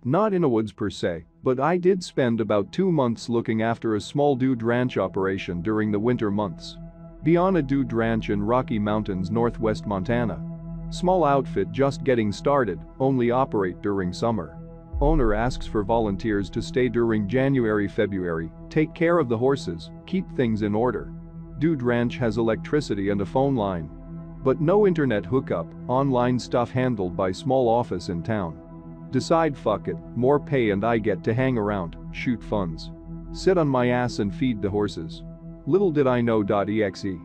Not in a woods per se, but I did spend about 2 months looking after a small dude ranch operation during the winter months. Be on a dude ranch in Rocky Mountains, northwest Montana. Small outfit just getting started, only operate during summer. Owner asks for volunteers to stay during January-February, take care of the horses, keep things in order. Dude ranch has electricity and a phone line. But no internet hookup, online stuff handled by small office in town. Decide fuck it, more pay and I get to hang around, shoot funds. Sit on my ass and feed the horses. Little did I know. .exe.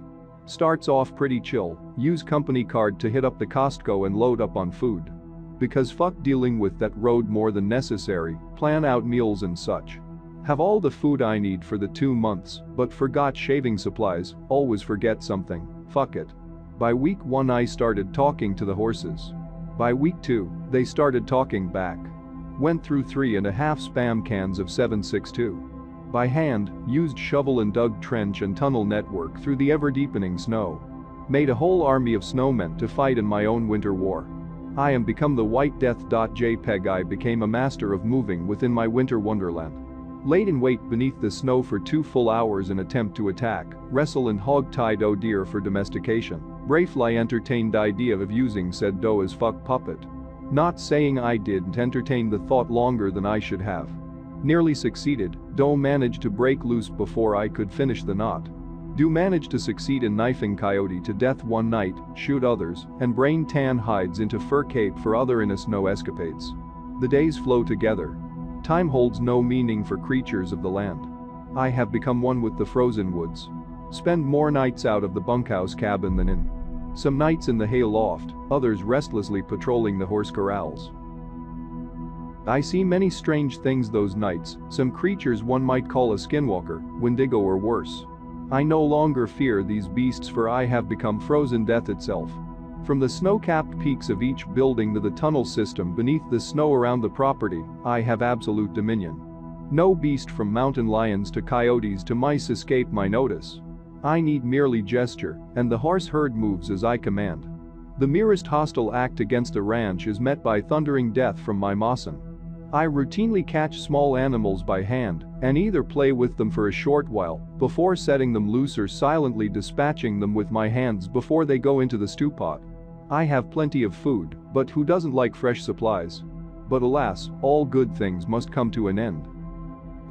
Starts off pretty chill, use company card to hit up the Costco and load up on food. Because fuck dealing with that road more than necessary, plan out meals and such. Have all the food I need for the 2 months, but forgot shaving supplies, always forget something, fuck it. By week 1 I started talking to the horses. By week 2, they started talking back. Went through 3.5 spam cans of 762. By hand, used shovel and dug trench and tunnel network through the ever-deepening snow. Made a whole army of snowmen to fight in my own winter war. I am become the White Death. JPEG. I became a master of moving within my winter wonderland. Laid in wait beneath the snow for 2 full hours in attempt to attack, wrestle and hog-tied deer for domestication. Bravely entertained idea of using said doe as fuck puppet. Not saying I didn't entertain the thought longer than I should have. Nearly succeeded, doe managed to break loose before I could finish the knot. Do manage to succeed in knifing coyote to death one night, shoot others, and brain tan hides into fur cape for other in a snow escapades. The days flow together. Time holds no meaning for creatures of the land. I have become one with the frozen woods. Spend more nights out of the bunkhouse cabin than in. Some nights in the hay loft, others restlessly patrolling the horse corrals. I see many strange things those nights, some creatures one might call a skinwalker, wendigo or worse. I no longer fear these beasts for I have become frozen death itself. From the snow-capped peaks of each building to the tunnel system beneath the snow around the property, I have absolute dominion. No beast from mountain lions to coyotes to mice escape my notice. I need merely gesture, and the horse herd moves as I command. The merest hostile act against a ranch is met by thundering death from my Mawson. I routinely catch small animals by hand and either play with them for a short while before setting them loose or silently dispatching them with my hands before they go into the stew pot. I have plenty of food, but who doesn't like fresh supplies? But alas, all good things must come to an end.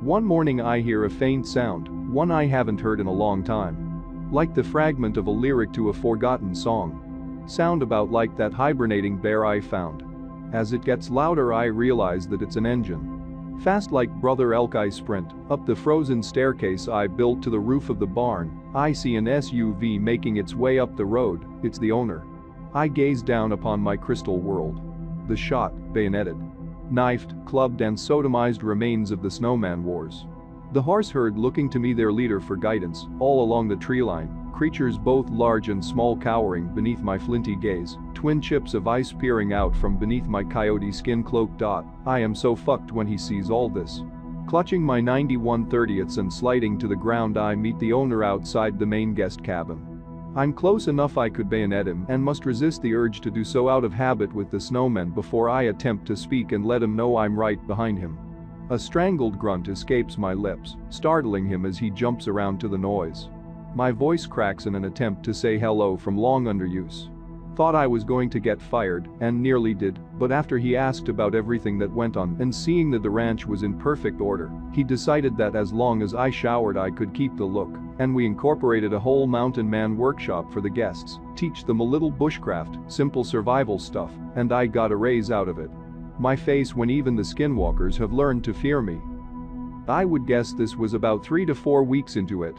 One morning I hear a faint sound, one I haven't heard in a long time. Like the fragment of a lyric to a forgotten song. Sound about like that hibernating bear I found. As it gets louder I realize that it's an engine. Fast like Brother Elk I sprint up the frozen staircase I built to the roof of the barn. I see an SUV making its way up the road, it's the owner. I gaze down upon my crystal world. The shot, bayoneted, knifed, clubbed and sodomized remains of the snowman wars. The horse herd looking to me their leader for guidance, all along the tree line, creatures both large and small cowering beneath my flinty gaze, twin chips of ice peering out from beneath my coyote skin cloak. I am so fucked when he sees all this. Clutching my 91/30ths and sliding to the ground I meet the owner outside the main guest cabin. I'm close enough I could bayonet him and must resist the urge to do so out of habit with the snowmen before I attempt to speak and let him know I'm right behind him. A strangled grunt escapes my lips, startling him as he jumps around to the noise. My voice cracks in an attempt to say hello from long underuse. Thought I was going to get fired, and nearly did, but after he asked about everything that went on and seeing that the ranch was in perfect order, he decided that as long as I showered I could keep the look, and we incorporated a whole mountain man workshop for the guests, teach them a little bushcraft, simple survival stuff, and I got a raise out of it. My face when even the skinwalkers have learned to fear me. I would guess this was about 3 to 4 weeks into it.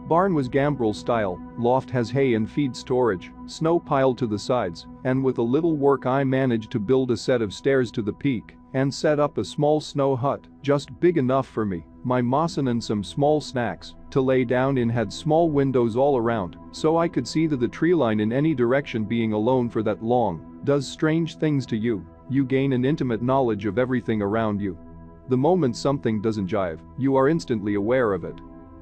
Barn was gambrel style, loft has hay and feed storage, snow piled to the sides, and with a little work I managed to build a set of stairs to the peak and set up a small snow hut, just big enough for me, my Mawson and some small snacks to lay down in. Had small windows all around, so I could see the tree line in any direction. Being alone for that long does strange things to you. You gain an intimate knowledge of everything around you. The moment something doesn't jive, you are instantly aware of it.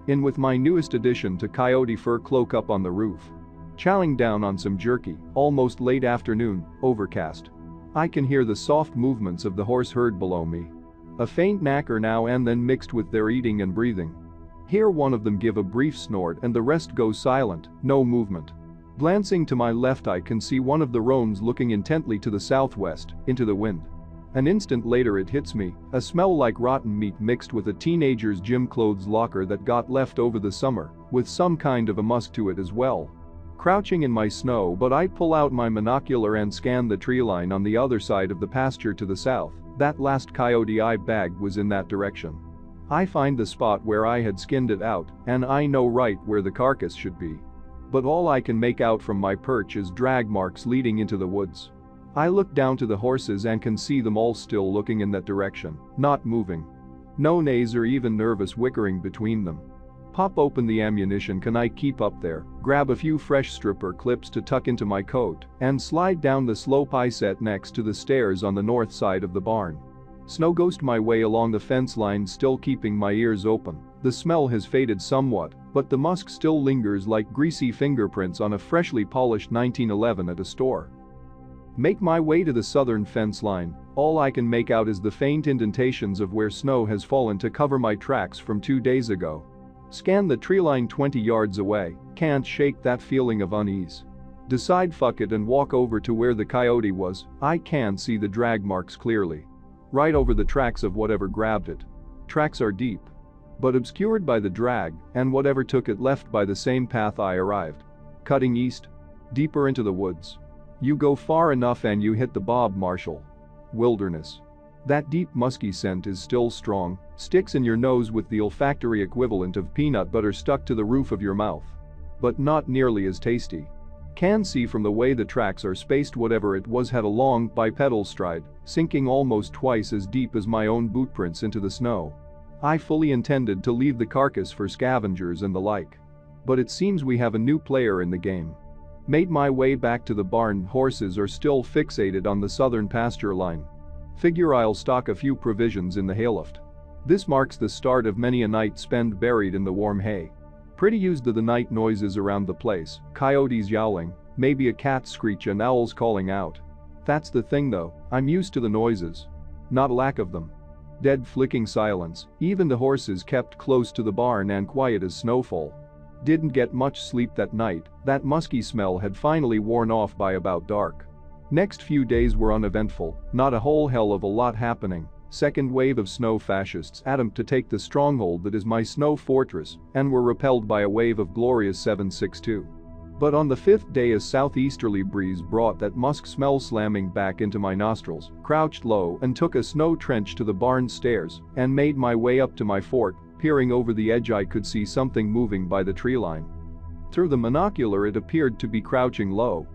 In with my newest addition to coyote fur cloak up on the roof. Chowing down on some jerky, almost late afternoon, overcast. I can hear the soft movements of the horse herd below me. A faint knacker now and then mixed with their eating and breathing. Hear one of them give a brief snort and the rest go silent, no movement. Glancing to my left, I can see one of the roans looking intently to the southwest, into the wind. An instant later it hits me, a smell like rotten meat mixed with a teenager's gym clothes locker that got left over the summer, with some kind of a musk to it as well. Crouching in my snow, but I pull out my monocular and scan the tree line on the other side of the pasture to the south. That last coyote I bagged was in that direction. I find the spot where I had skinned it out, and I know right where the carcass should be. But all I can make out from my perch is drag marks leading into the woods. I look down to the horses and can see them all still looking in that direction, not moving. No neighs or even nervous whickering between them. Pop open the ammunition. Can I keep up there, grab a few fresh stripper clips to tuck into my coat, and slide down the slope I set next to the stairs on the north side of the barn. Snow ghost my way along the fence line, still keeping my ears open. The smell has faded somewhat, but the musk still lingers like greasy fingerprints on a freshly polished 1911 at a store. Make my way to the southern fence line. All I can make out is the faint indentations of where snow has fallen to cover my tracks from 2 days ago. Scan the tree line 20 yards away, can't shake that feeling of unease. Decide fuck it and walk over to where the coyote was. I can see the drag marks clearly. Right over the tracks of whatever grabbed it. Tracks are deep, but obscured by the drag, and whatever took it left by the same path I arrived. Cutting east, deeper into the woods. You go far enough and you hit the Bob Marshall wilderness. That deep musky scent is still strong, sticks in your nose with the olfactory equivalent of peanut butter stuck to the roof of your mouth. But not nearly as tasty. Can see from the way the tracks are spaced whatever it was had a long bipedal stride, sinking almost twice as deep as my own boot prints into the snow. I fully intended to leave the carcass for scavengers and the like. But it seems we have a new player in the game. Made my way back to the barn. Horses are still fixated on the southern pasture line. Figure I'll stock a few provisions in the hayloft. This marks the start of many a night spent buried in the warm hay. Pretty used to the night noises around the place, coyotes yowling, maybe a cat screech and owls calling out. That's the thing though, I'm used to the noises. Not a lack of them. Dead flicking silence, even the horses kept close to the barn and quiet as snowfall. Didn't get much sleep that night. That musky smell had finally worn off by about dark. Next few days were uneventful, not a whole hell of a lot happening. Second wave of snow fascists attempt to take the stronghold that is my snow fortress and were repelled by a wave of glorious 762. But on the fifth day a southeasterly breeze brought that musk smell slamming back into my nostrils, crouched low and took a snow trench to the barn stairs and made my way up to my fort. Peering over the edge I could see something moving by the tree line. Through the monocular it appeared to be crouching low.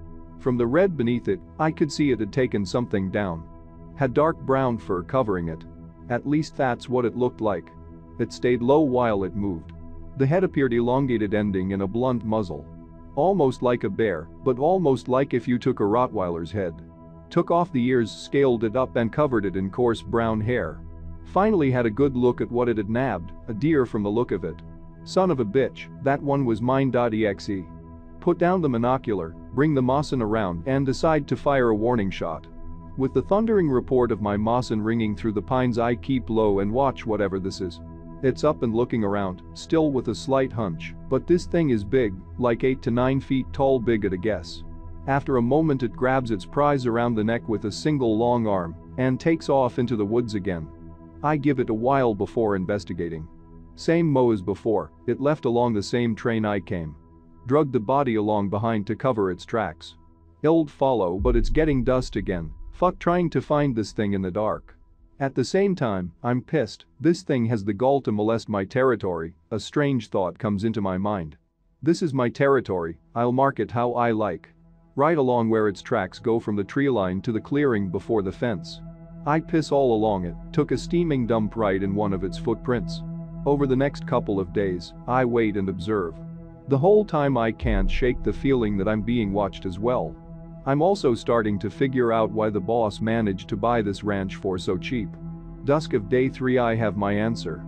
From the red beneath it, I could see it had taken something down. Had dark brown fur covering it. At least that's what it looked like. It stayed low while it moved. The head appeared elongated, ending in a blunt muzzle. Almost like a bear, but almost like if you took a Rottweiler's head. Took off the ears, scaled it up and covered it in coarse brown hair. Finally had a good look at what it had nabbed, a deer from the look of it. Son of a bitch, that one was mine.exe. Put down the monocular, bring the Mosin around and decide to fire a warning shot. With the thundering report of my Mosin ringing through the pines I keep low and watch whatever this is. It's up and looking around, still with a slight hunch, but this thing is big, like 8 to 9 feet tall, big at a guess. After a moment it grabs its prize around the neck with a single long arm and takes off into the woods again. I give it a while before investigating. Same mo as before, it left along the same train I came. Drugged the body along behind to cover its tracks. It'll follow, but it's getting dust again. Fuck trying to find this thing in the dark. At the same time, I'm pissed. This thing has the gall to molest my territory. A strange thought comes into my mind. This is my territory, I'll mark it how I like. Right along where its tracks go from the tree line to the clearing before the fence. I piss all along it, took a steaming dump right in one of its footprints. Over the next couple of days, I wait and observe. The whole time I can't shake the feeling that I'm being watched as well. I'm also starting to figure out why the boss managed to buy this ranch for so cheap. Dusk of day 3 I have my answer.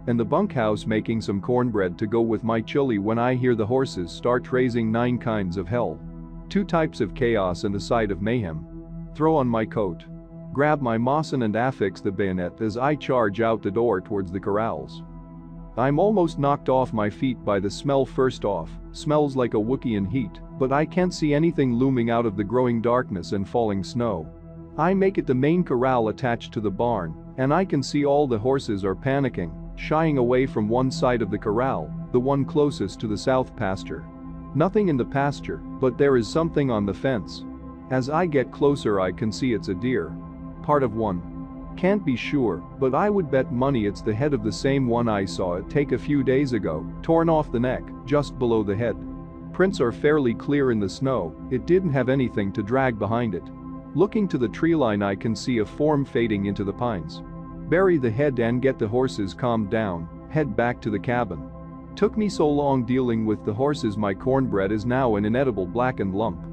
In the bunkhouse making some cornbread to go with my chili when I hear the horses start raising 9 kinds of hell. 2 types of chaos and a side of mayhem. throw on my coat, grab my Mosin and affix the bayonet as I charge out the door towards the corrals. I'm almost knocked off my feet by the smell. First off, smells like a Wookiee in heat, but I can't see anything looming out of the growing darkness and falling snow. I make it the main corral attached to the barn, and I can see all the horses are panicking, shying away from one side of the corral, the one closest to the south pasture. Nothing in the pasture, but there is something on the fence. As I get closer I can see it's a deer. Part of one. Can't be sure, but I would bet money it's the head of the same one I saw it take a few days ago, torn off the neck, just below the head. Prints are fairly clear in the snow, it didn't have anything to drag behind it. Looking to the tree line I can see a form fading into the pines. Bury the head and get the horses calmed down, head back to the cabin. Took me so long dealing with the horses my cornbread is now an inedible blackened lump.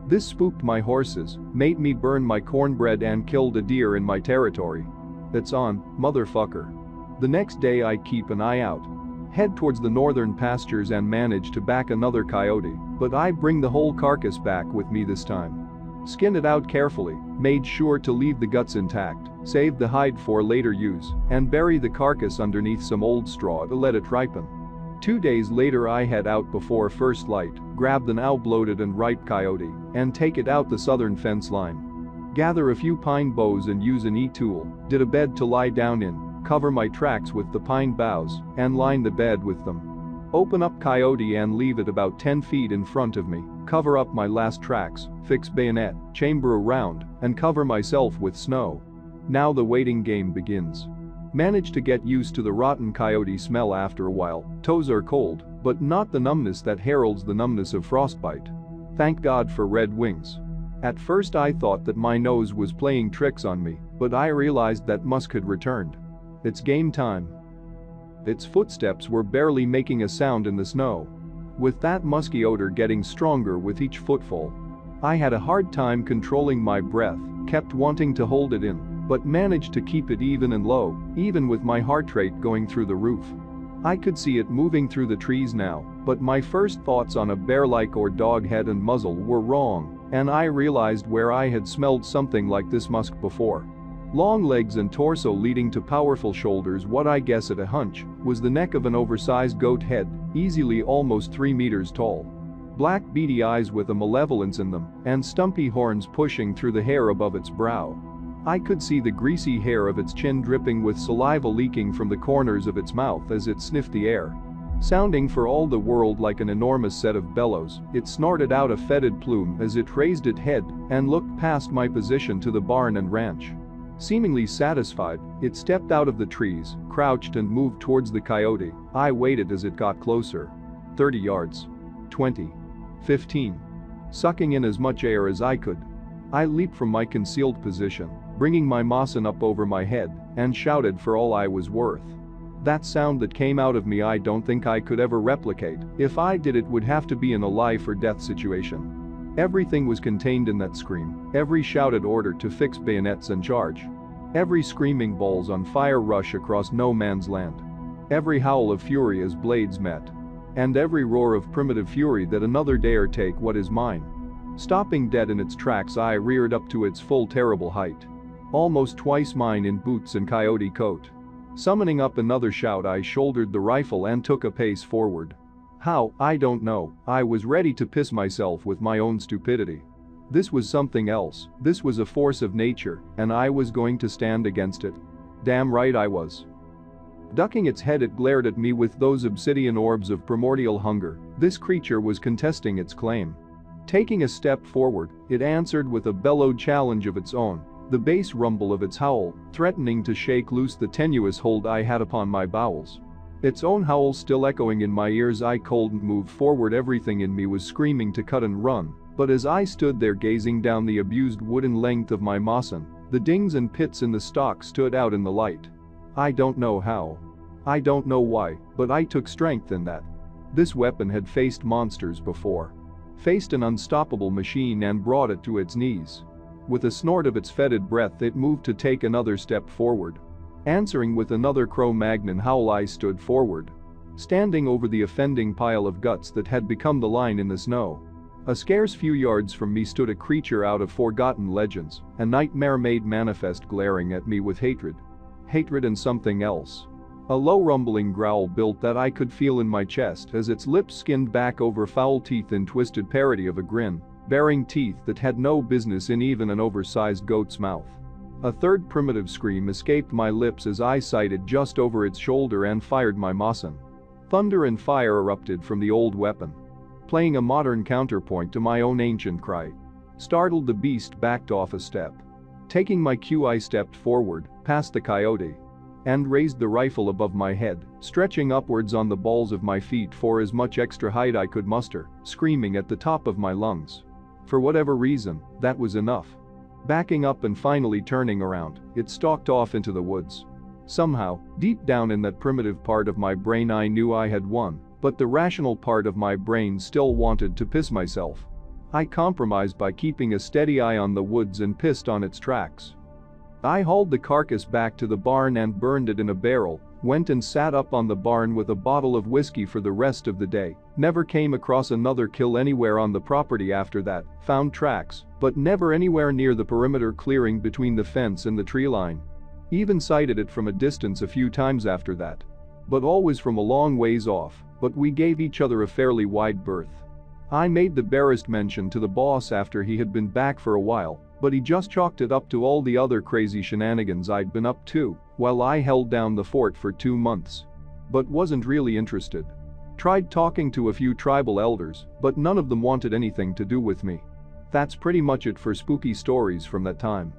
This spooked my horses, made me burn my cornbread and killed a deer in my territory. It's on, motherfucker. The next day I keep an eye out. Head towards the northern pastures and manage to back another coyote, but I bring the whole carcass back with me this time. Skin it out carefully, made sure to leave the guts intact, save the hide for later use, and bury the carcass underneath some old straw to let it ripen. 2 days later I head out before first light, grab the now bloated and ripe coyote, and take it out the southern fence line. Gather a few pine boughs and use an e-tool, did a bed to lie down in, cover my tracks with the pine boughs, and line the bed with them. Open up coyote and leave it about 10 feet in front of me, cover up my last tracks, fix bayonet, chamber around, and cover myself with snow. Now the waiting game begins. Manage to get used to the rotten coyote smell after a while, toes are cold, but not the numbness that heralds the numbness of frostbite. Thank God for red wings. At first I thought that my nose was playing tricks on me, but I realized that musk had returned. It's game time. Its footsteps were barely making a sound in the snow. With that musky odor getting stronger with each footfall. I had a hard time controlling my breath, kept wanting to hold it in, but managed to keep it even and low, even with my heart rate going through the roof. I could see it moving through the trees now, but my first thoughts on a bear-like or dog head and muzzle were wrong, and I realized where I had smelled something like this musk before. Long legs and torso leading to powerful shoulders. What I guess at a hunch was the neck of an oversized goat head, easily almost 3 meters tall. Black beady eyes with a malevolence in them, and stumpy horns pushing through the hair above its brow. I could see the greasy hair of its chin dripping with saliva leaking from the corners of its mouth as it sniffed the air. Sounding for all the world like an enormous set of bellows, it snorted out a fetid plume as it raised its head and looked past my position to the barn and ranch. Seemingly satisfied, it stepped out of the trees, crouched and moved towards the coyote. I waited as it got closer. 30 yards. 20. 15. Sucking in as much air as I could. I leaped from my concealed position, bringing my Mosin up over my head, and shouted for all I was worth. That sound that came out of me I don't think I could ever replicate. If I did it would have to be in a life or death situation. Everything was contained in that scream, every shouted order to fix bayonets and charge. Every screaming balls on fire rush across no man's land. Every howl of fury as blades met. And every roar of primitive fury that another dare take what is mine. Stopping dead in its tracks I reared up to its full terrible height. Almost twice mine in boots and coyote coat. Summoning up another shout I shouldered the rifle and took a pace forward. How, I don't know, I was ready to piss myself with my own stupidity. This was something else, this was a force of nature, and I was going to stand against it. Damn right I was. Ducking its head it glared at me with those obsidian orbs of primordial hunger. This creature was contesting its claim. Taking a step forward, it answered with a bellowed challenge of its own, the bass rumble of its howl, threatening to shake loose the tenuous hold I had upon my bowels. Its own howl still echoing in my ears I couldn't move forward. Everything in me was screaming to cut and run, but as I stood there gazing down the abused wooden length of my Mosin, the dings and pits in the stock stood out in the light. I don't know how. I don't know why, but I took strength in that. This weapon had faced monsters before. Faced an unstoppable machine and brought it to its knees. With a snort of its fetid breath it moved to take another step forward. Answering with another Cro-Magnon howl I stood forward. Standing over the offending pile of guts that had become the line in the snow. A scarce few yards from me stood a creature out of forgotten legends, a nightmare made manifest, glaring at me with hatred. Hatred and something else. A low rumbling growl built that I could feel in my chest as its lips skinned back over foul teeth in twisted parody of a grin, baring teeth that had no business in even an oversized goat's mouth. A third primitive scream escaped my lips as I sighted just over its shoulder and fired my Mosin. Thunder and fire erupted from the old weapon, playing a modern counterpoint to my own ancient cry. Startled, the beast backed off a step. Taking my cue, I stepped forward, past the coyote, and raised the rifle above my head, stretching upwards on the balls of my feet for as much extra height I could muster, screaming at the top of my lungs. For whatever reason, that was enough. Backing up and finally turning around, it stalked off into the woods. Somehow, deep down in that primitive part of my brain, I knew I had won, but the rational part of my brain still wanted to piss myself. I compromised by keeping a steady eye on the woods and pissed on its tracks. I hauled the carcass back to the barn and burned it in a barrel, went and sat up on the barn with a bottle of whiskey for the rest of the day, never came across another kill anywhere on the property after that, found tracks, but never anywhere near the perimeter clearing between the fence and the tree line. Even sighted it from a distance a few times after that. But always from a long ways off, but we gave each other a fairly wide berth. I made the barest mention to the boss after he had been back for a while, but he just chalked it up to all the other crazy shenanigans I'd been up to while I held down the fort for 2 months. But wasn't really interested. Tried talking to a few tribal elders, but none of them wanted anything to do with me. That's pretty much it for spooky stories from that time.